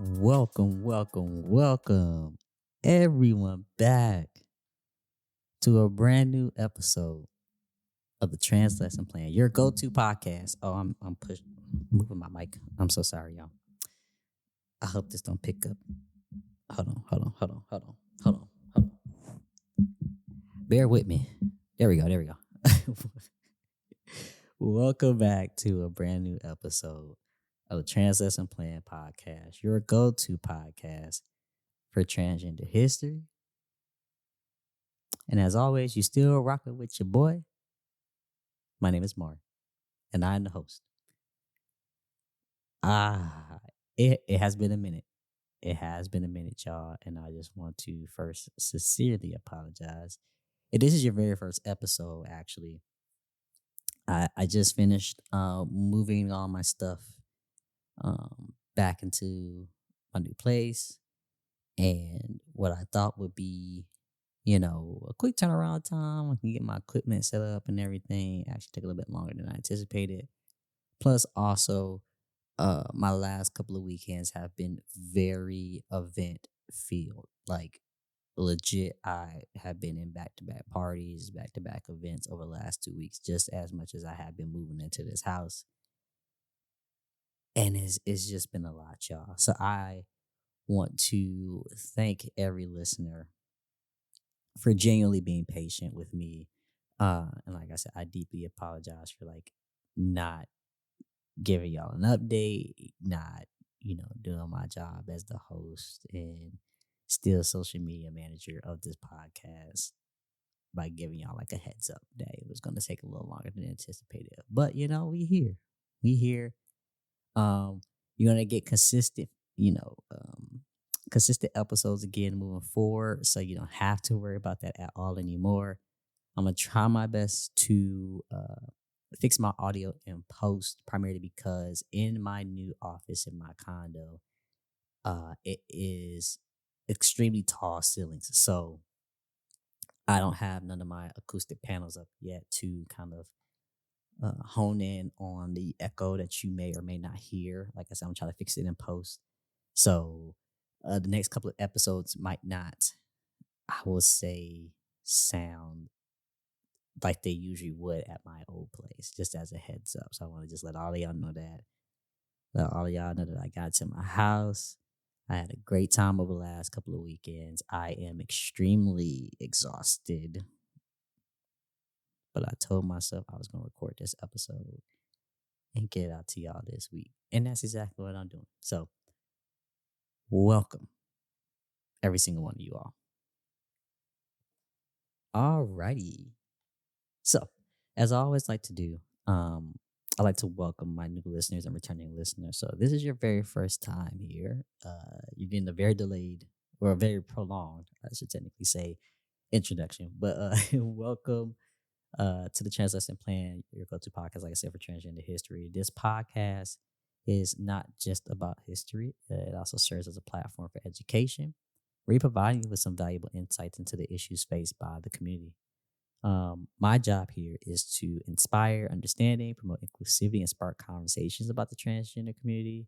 Welcome, everyone back to a brand new episode of the Trans Lesson Plan, your go-to podcast. Oh, I'm moving my mic. I'm so sorry, y'all. I hope this don't pick up. Hold on. Bear with me. There we go. Welcome back to a brand new episode of the Trans Lesson Plan podcast, your go-to podcast for transgender history. And as always, you still rocking with your boy. My name is Mark, and I'm the host. Ah, it has been a minute. It has been a minute, y'all, and I just want to first sincerely apologize. If this is your very first episode, actually, I just finished moving all my stuff back into my new place, and what I thought would be, a quick turnaround time. I can get my equipment set up and everything. Actually, took a little bit longer than I anticipated. Plus, also, my last couple of weekends have been very event filled. Like legit, I have been in back to back parties, back to back events over the last 2 weeks, just as much as I have been moving into this house. And it's just been a lot, y'all. So I want to thank every listener for genuinely being patient with me. And like I said, I deeply apologize for not giving y'all an update, not, doing my job as the host and still social media manager of this podcast by giving y'all like a heads up that it was going to take a little longer than anticipated. But, we here. We here. You're going to get consistent episodes again moving forward. So you don't have to worry about that at all anymore. I'm going to try my best to fix my audio in post, primarily because in my new office in my condo, it is extremely tall ceilings. So I don't have none of my acoustic panels up yet to kind of hone in on the echo that you may or may not hear. Like I said, I'm trying to fix it in post. So the next couple of episodes might not, I will say, sound like they usually would at my old place, just as a heads up. So I want to just let all of y'all know that. Let all of y'all know that I got to my house. I had a great time over the last couple of weekends. I am extremely exhausted, but I told myself I was going to record this episode and get it out to y'all this week. And that's exactly what I'm doing. So, welcome, every single one of you all. Alrighty. So, as I always like to do, I like to welcome my new listeners and returning listeners. So, this is your very first time here. You're getting a very delayed or a very prolonged, I should technically say, introduction. But welcome to the Trans Lesson Plan, your go-to podcast, like I said, for transgender history. This podcast is not just about history. It also serves as a platform for education. We're providing you with some valuable insights into the issues faced by the community. My job here is to inspire understanding, promote inclusivity, and spark conversations about the transgender community,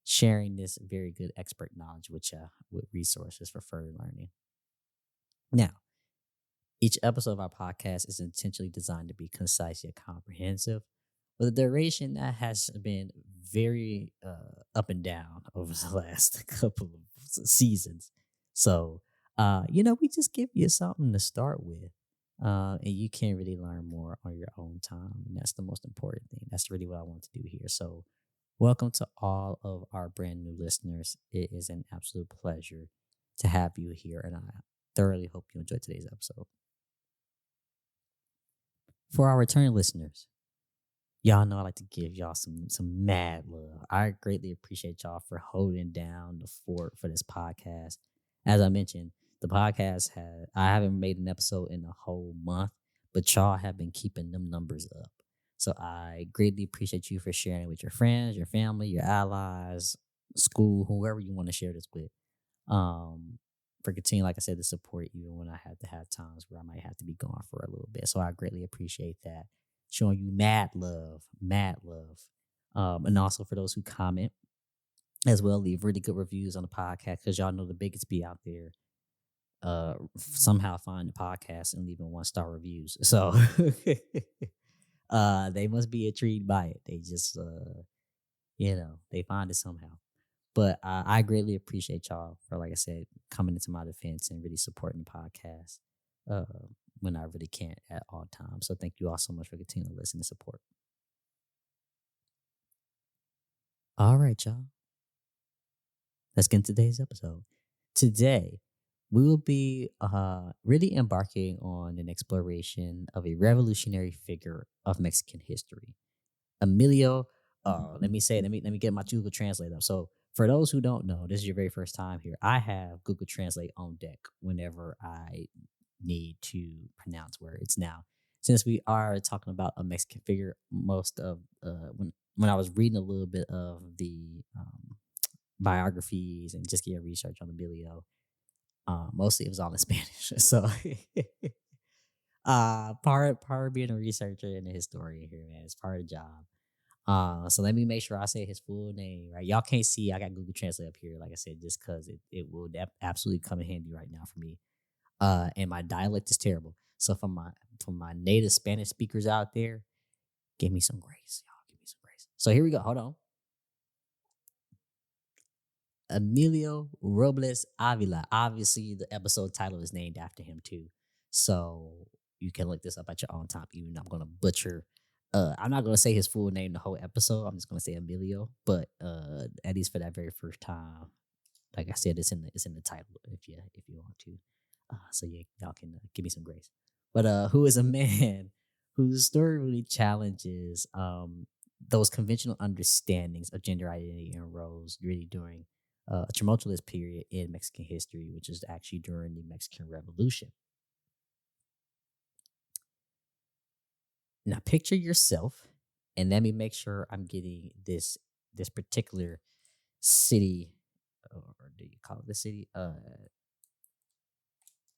sharing this very good expert knowledge with resources for further learning. Now, each episode of our podcast is intentionally designed to be concise yet comprehensive, with a duration that has been very up and down over the last couple of seasons. So, we just give you something to start with. And you can really learn more on your own time. And that's the most important thing. That's really what I want to do here. So, welcome to all of our brand new listeners. It is an absolute pleasure to have you here. And I thoroughly hope you enjoyed today's episode. For our returning listeners, y'all know I like to give y'all some mad love. I greatly appreciate y'all for holding down the fort for this podcast. As I mentioned, the podcast I haven't made an episode in a whole month, but y'all have been keeping them numbers up. So I greatly appreciate you for sharing it with your friends, your family, your allies, school, whoever you want to share this with. For continuing, like I said, to support even when I had to have times where I might have to be gone for a little bit. So I greatly appreciate that. Showing you mad love. And also for those who comment, as well. Leave really good reviews on the podcast because y'all know the biggest be out there. Somehow find the podcast and leaving 1-star reviews. So they must be intrigued by it. They just they find it somehow. But I greatly appreciate y'all for, like I said, coming into my defense and really supporting the podcast uh, when I really can't at all times. So thank you all so much for continuing to listen and support. All right, y'all. Let's get into today's episode. Today, we will be really embarking on an exploration of a revolutionary figure of Mexican history, Emilio. Let me get my Google Translate up. So, for those who don't know, this is your very first time here. I have Google Translate on deck whenever I need to pronounce words. Now, since we are talking about a Mexican figure, most of when I was reading a little bit of the biographies and just getting research on Emilio, mostly it was all in Spanish. So part of being a researcher and a historian here, man, it's part of the job. So let me make sure I say his full name, right? Y'all can't see, I got Google Translate up here, like I said, just because it will absolutely come in handy right now for me. And my dialect is terrible. So from my native Spanish speakers out there, give me some grace, y'all. Give me some grace. So here we go. Hold on. Amelio Robles Ávila. Obviously, the episode title is named after him too. So you can look this up at your own time. Even though I'm gonna butcher. I'm not gonna say his full name the whole episode. I'm just gonna say Emilio. But at least for that very first time, like I said, it's in the title if you want to. So yeah, y'all can give me some grace. But who is a man whose story really challenges those conventional understandings of gender identity and roles really during a tumultuous period in Mexican history, which is actually during the Mexican Revolution. Now, picture yourself, and let me make sure I'm getting this particular city, or do you call it the city?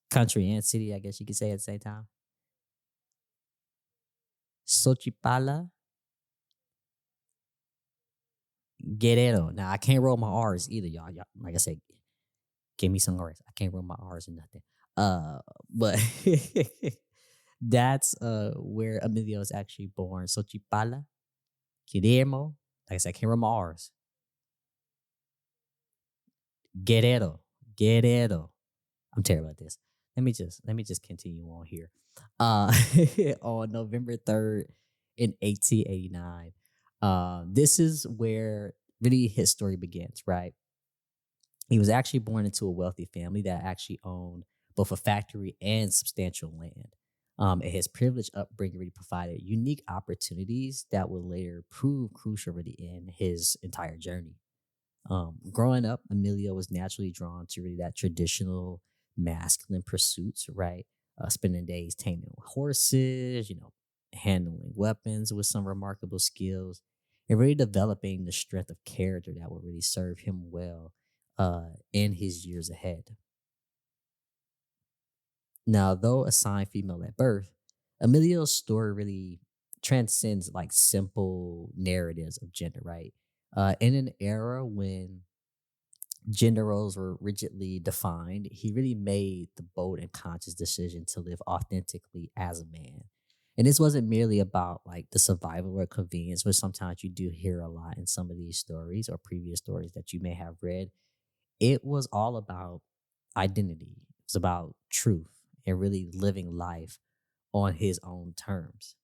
Country and city, I guess you could say at the same time. Xochipala, Guerrero. Now I can't roll my R's either, y'all. Like I said, give me some R's. I can't roll my R's or nothing. But that's where Emilio is actually born. Xochipala, Guillermo. Like I said, I can't roll my R's. Guerrero, Guerrero. I'm terrible at this. Let me just continue on here. Uh, on November 3rd in 1889, this is where really his story begins. Right, he was actually born into a wealthy family that actually owned both a factory and substantial land. And his privileged upbringing really provided unique opportunities that would later prove crucial really in his entire journey. Growing up, Emilio was naturally drawn to really that traditional masculine pursuits, right? Spending days taming horses, handling weapons with some remarkable skills, and really developing the strength of character that would really serve him well in his years ahead. Now, though assigned female at birth, Emilio's story really transcends like simple narratives of gender, right? In an era when gender roles were rigidly defined, he really made the bold and conscious decision to live authentically as a man. And this wasn't merely about like the survival or convenience, which sometimes you do hear a lot in some of these stories or previous stories that you may have read. It was all about identity, it was about truth and really living life on his own terms.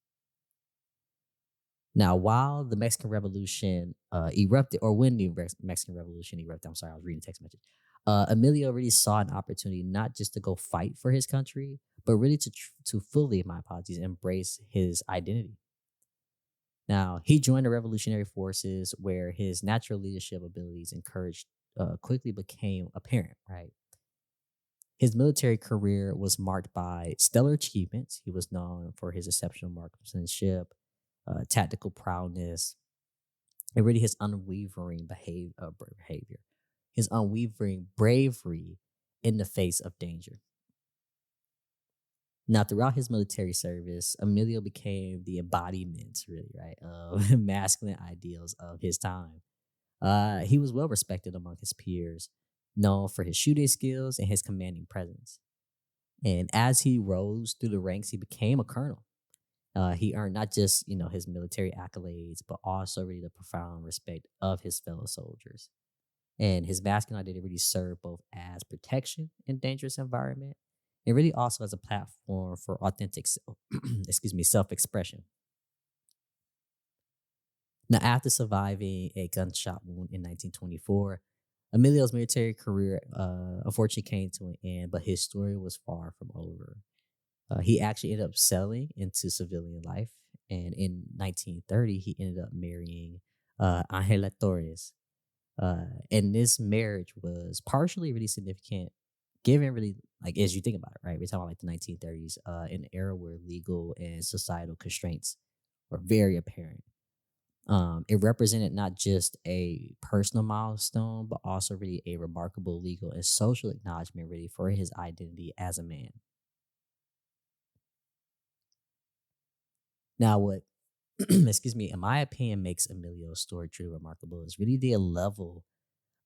Now, while the Mexican Revolution erupted, or when the Mexican Revolution erupted, I'm sorry, I was reading text message. Emilio really saw an opportunity not just to go fight for his country, but really to fully, my apologies, embrace his identity. Now, he joined the revolutionary forces where his natural leadership abilities encouraged quickly became apparent, right? His military career was marked by stellar achievements. He was known for his exceptional marksmanship, tactical prowess, and really his unwavering behavior, his unwavering bravery in the face of danger. Now, throughout his military service, Emilio became the embodiment, really, right, of masculine ideals of his time. He was well respected among his peers, known for his shooting skills and his commanding presence. And as he rose through the ranks, he became a colonel. He earned not just his military accolades, but also really the profound respect of his fellow soldiers. And his masculine identity really served both as protection in dangerous environment, and really also as a platform for authentic, excuse me, self-expression. Now, after surviving a gunshot wound in 1924, Emilio's military career unfortunately came to an end, but his story was far from over. He actually ended up settling into civilian life, and in 1930, he ended up marrying Angela Torres. And this marriage was partially really significant, given really like as you think about it, right? We're talking about like the 1930s, an era where legal and societal constraints were very apparent. It represented not just a personal milestone, but also really a remarkable legal and social acknowledgement, really, for his identity as a man. Now, what, excuse me, in my opinion, makes Emilio's story truly remarkable is really the level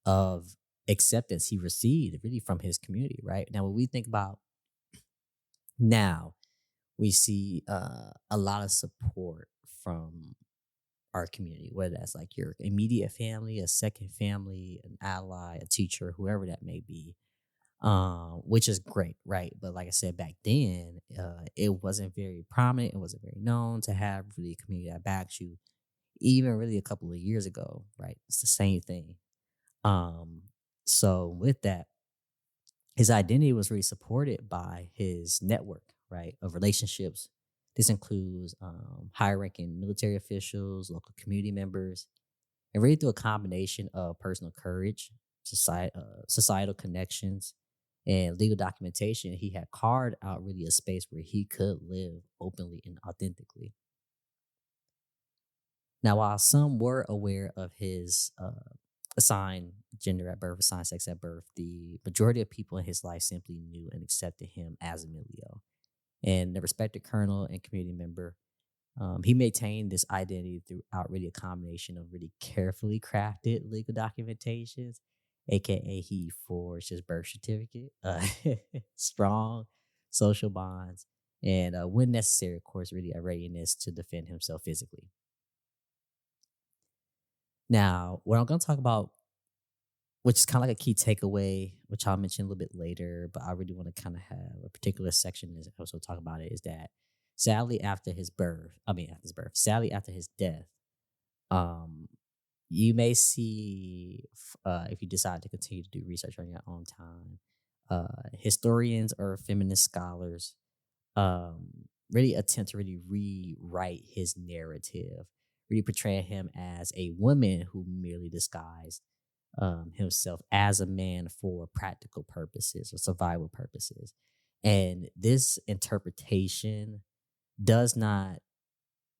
of acceptance he received, really, from his community. Right now, when we think about now, we see a lot of support from our community, whether that's like your immediate family, a second family, an ally, a teacher, whoever that may be, which is great, right? But like I said, back then, it wasn't very prominent. It wasn't very known to have really a community that backs you. Even really a couple of years ago, right? It's the same thing. Um, so with that, his identity was really supported by his network, right, of relationships. This includes higher ranking military officials, local community members, and really through a combination of personal courage, societal connections, and legal documentation, he had carved out really a space where he could live openly and authentically. Now, while some were aware of his assigned gender at birth, assigned sex at birth, the majority of people in his life simply knew and accepted him as Emilio. And the respected colonel and community member, he maintained this identity throughout really a combination of really carefully crafted legal documentations, aka he forged his birth certificate, strong social bonds, and when necessary, of course, really a readiness to defend himself physically. Now, what I'm going to talk about, which is kind of like a key takeaway, which I'll mention a little bit later, but I really want to kind of have a particular section in this episode talk about it, is that sadly after his birth, sadly after his death, um, you may see, if you decide to continue to do research on your own time, historians or feminist scholars really attempt to really rewrite his narrative, really portraying him as a woman who merely disguised himself as a man for practical purposes or survival purposes. And this interpretation does not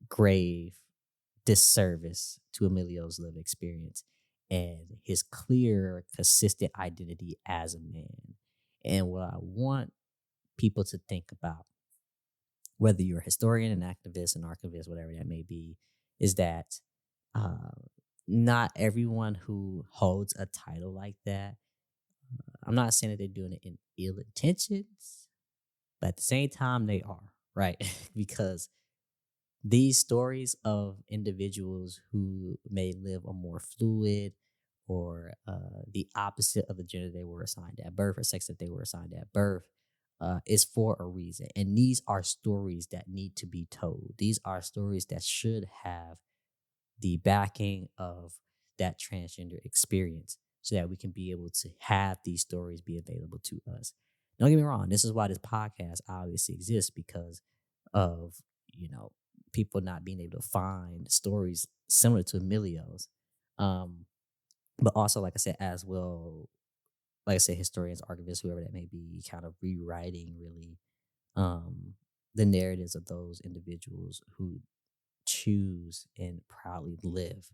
grave disservice to Emilio's lived experience and his clear, consistent identity as a man. And what I want people to think about, whether you're a historian, an activist, an archivist, whatever that may be, is that uh, not everyone who holds a title like that, I'm not saying that they're doing it in ill intentions, but at the same time, they are, right? Because these stories of individuals who may live a more fluid or the opposite of the gender they were assigned at birth or sex that they were assigned at birth is for a reason. And these are stories that need to be told. These are stories that should have the backing of that transgender experience so that we can be able to have these stories be available to us. Don't get me wrong, this is why this podcast obviously exists, because of, you know, people not being able to find stories similar to Emilio's. Um, but also, like I said, as well, like I said, historians, archivists, whoever that may be, kind of rewriting really um, the narratives of those individuals who choose and proudly live,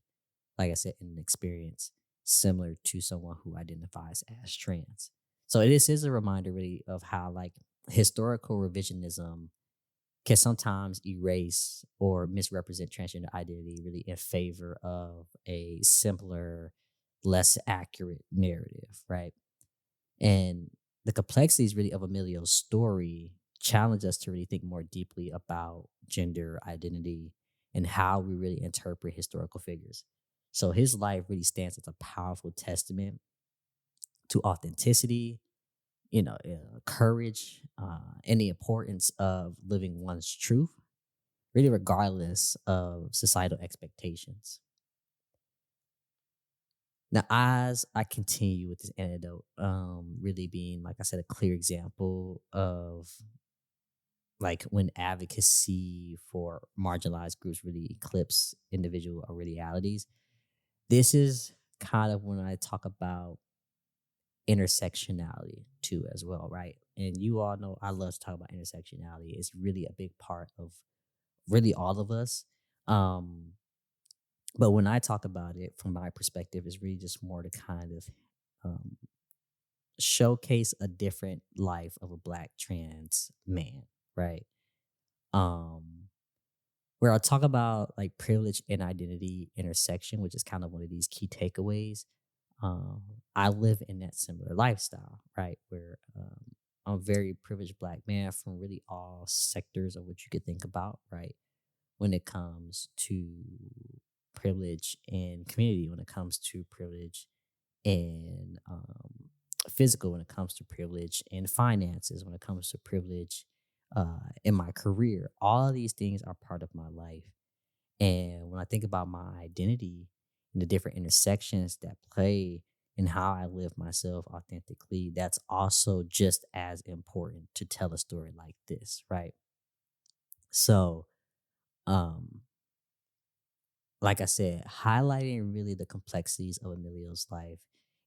like I said, in an experience similar to someone who identifies as trans. So this is a reminder really of how like historical revisionism can sometimes erase or misrepresent transgender identity really in favor of a simpler less accurate narrative, right? And the complexities really of Emilio's story challenge us to really think more deeply about gender identity and how we really interpret historical figures. So his life really stands as a powerful testament to authenticity, courage, and the importance of living one's truth, really regardless of societal expectations. Now, as I continue with this anecdote, really being, like I said, a clear example of like when advocacy for marginalized groups really eclipse individual realities. This is kind of when I talk about intersectionality too, as well, right? And you all know I love to talk about intersectionality. It's really a big part of really all of us. Um, but when I talk about it from my perspective, it's really just more to kind of um, showcase a different life of a black trans man, right? Um, where I talk about like privilege and identity intersection, which is kind of one of these key takeaways. Um, I live in that similar lifestyle, right? Where I'm a very privileged black man from really all sectors of what you could think about, right? When it comes to privilege and community, when it comes to privilege and physical, when it comes to privilege and finances, when it comes to privilege in my career, all of these things are part of my life. And when I think about my identity and the different intersections that play in how I live myself authentically, that's also just as important to tell a story like this, right? So, um, like I said, highlighting really the complexities of Emilio's life.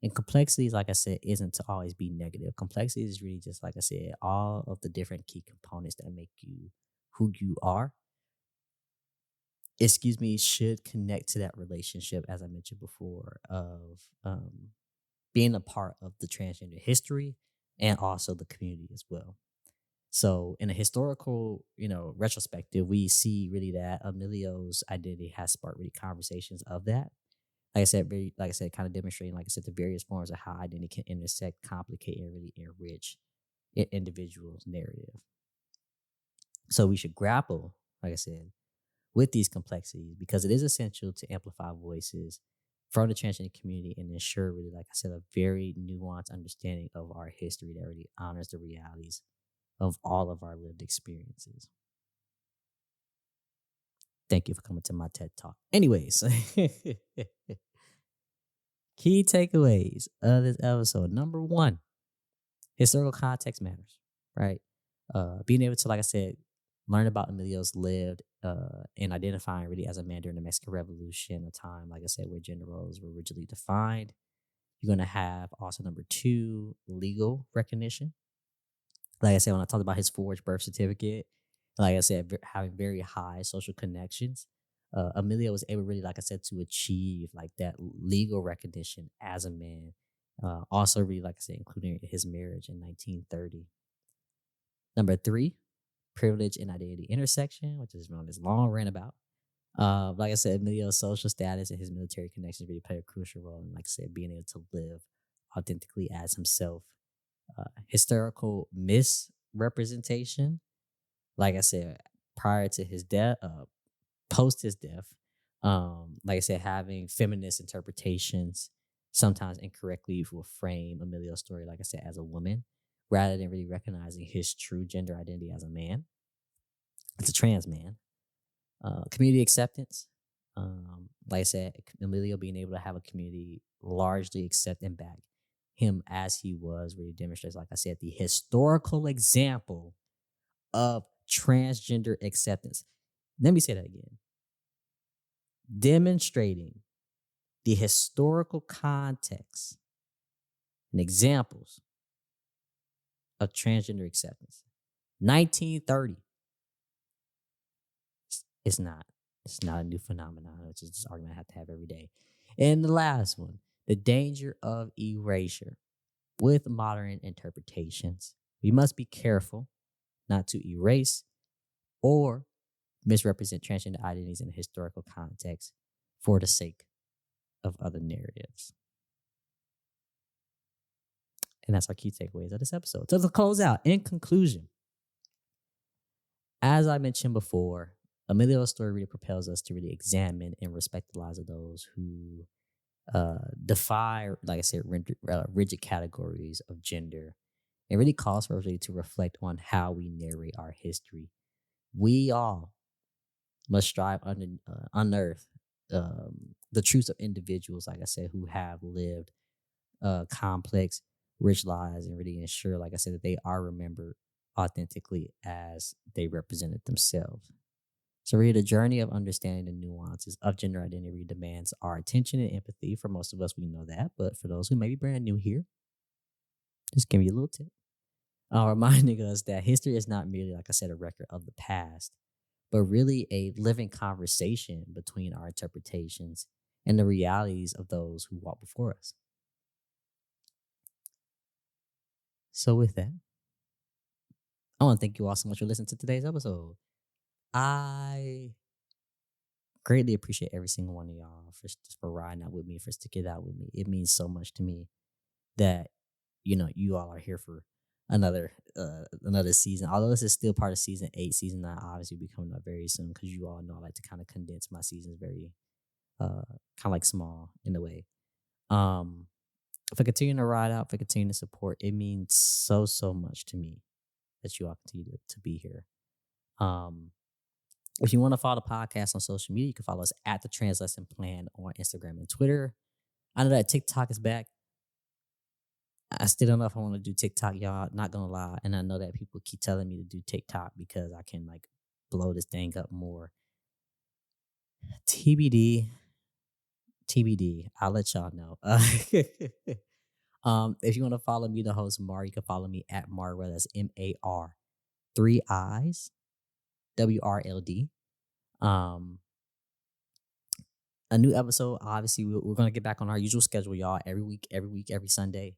And complexities, like I said, isn't to always be negative. Complexity is really just, like I said, all of the different key components that make you who you are, should connect to that relationship, as I mentioned before, of being a part of the transgender history and also the community as well. So, in a historical, retrospective, we see really that Emilio's identity has sparked really conversations of that. Like I said, kind of demonstrating, like I said, the various forms of how identity can intersect, complicate, and really enrich an individual's narrative. So, we should grapple, like I said, with these complexities because it is essential to amplify voices from the transgender community and ensure, really, like I said, a very nuanced understanding of our history that really honors the realities of all of our lived experiences. Thank you for coming to my TED Talk. Anyways, key takeaways of this episode. Number one, historical context matters, right? Being able to, like I said, learn about Emilio's lived and identifying really as a man during the Mexican Revolution, a time, like I said, where gender roles were rigidly defined. You're going to have also number two, legal recognition. Like I said, when I talked about his forged birth certificate, like I said, having very high social connections, Emilio was able, really, like I said, to achieve like that legal recognition as a man. Also, really, like I said, including his marriage in 1930. Number three, privilege and identity intersection, which is on this long rant about. Like I said, Emilio's social status and his military connections really play a crucial role in, like I said, being able to live authentically as himself. Historical misrepresentation, like I said, prior to his death, post his death, like I said, having feminist interpretations sometimes incorrectly will frame Emilio's story, like I said, as a woman, rather than really recognizing his true gender identity as a man. It's a trans man. Community acceptance. Like I said, Emilio being able to have a community largely accept and back him as he was really demonstrates, like I said, the historical example of transgender acceptance. Let me say that again. Demonstrating the historical context and examples of transgender acceptance. 1930. It's not. It's not a new phenomenon. It's just an argument I have to have every day. And the last one, the danger of erasure with modern interpretations. We must be careful not to erase or misrepresent transgender identities in a historical context for the sake of other narratives. And that's our key takeaways of this episode. So to close out, in conclusion, as I mentioned before, Amelio's story really propels us to really examine and respect the lives of those who defy, like I said, rigid categories of gender. It really calls for us really to reflect on how we narrate our history. We all must strive unearth the truths of individuals, like I said, who have lived complex, rich lives and really ensure, like I said, that they are remembered authentically as they represented themselves. So, really, the journey of understanding the nuances of gender identity demands our attention and empathy. For most of us, we know that. But for those who may be brand new here, just give you a little tip. Reminding us that history is not merely, like I said, a record of the past, but really a living conversation between our interpretations and the realities of those who walk before us. So, with that, I want to thank you all so much for listening to today's episode. I greatly appreciate every single one of y'all for riding out with me, for sticking it out with me. It means so much to me that you all are here for another season. Although this is still part of season 8, season 9 obviously will be coming up very soon because you all know I like to kind of condense my seasons very kind of like small in a way. If I continue to ride out, if I continue to support, it means so much to me that you all continue to be here. If you want to follow the podcast on social media, you can follow us at the Trans Lesson Plan on Instagram and Twitter. I know that TikTok is back. I still don't know if I want to do TikTok, y'all. Not gonna lie, and I know that people keep telling me to do TikTok because I can like blow this thing up more. TBD. I'll let y'all know. If you want to follow me, the host Mar, you can follow me at mariiiwrld. That's MAR 3 I's WRLD. A new episode. Obviously, we're gonna get back on our usual schedule, y'all. Every week, every Sunday.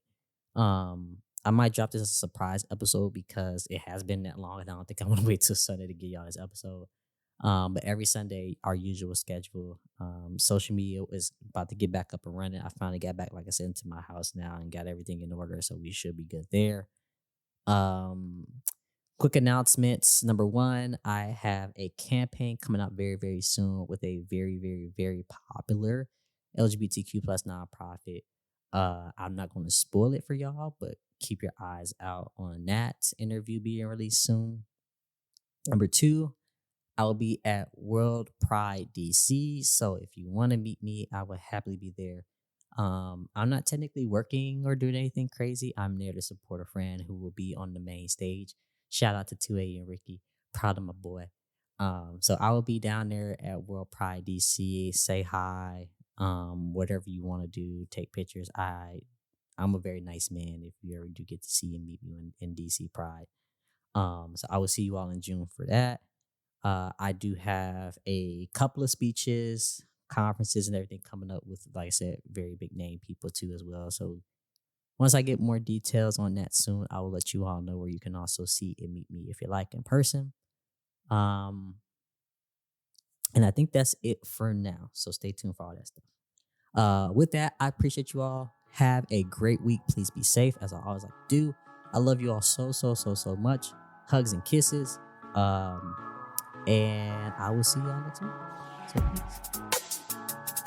I might drop this as a surprise episode because it has been that long, and I don't think I want to wait till Sunday to get y'all this episode. But every Sunday, our usual schedule. Social media is about to get back up and running. I finally got back, like I said, into my house now and got everything in order, so we should be good there. Quick announcements. Number 1, I have a campaign coming out very, very soon with a very, very, very popular LGBTQ plus nonprofit. I'm not going to spoil it for y'all, but keep your eyes out on that interview being released soon. Number 2, I will be at World Pride DC. So if you want to meet me, I will happily be there. I'm not technically working or doing anything crazy. I'm there to support a friend who will be on the main stage. Shout out to 2A and Ricky. Proud of my boy. So I will be down there at World Pride DC. Say hi. Whatever you want to do, take pictures. I'm a very nice man if you ever do get to see and meet me in DC Pride. So I will see you all in June for that. I do have a couple of speeches, conferences, and everything coming up with, like I said, very big name people too as well. So once I get more details on that soon, I will let you all know where you can also see and meet me if you like in person. And I think that's it for now. So stay tuned for all that stuff. With that, I appreciate you all. Have a great week. Please be safe, as I always like to do. I love you all so much. Hugs and kisses. And I will see y'all next week. So peace.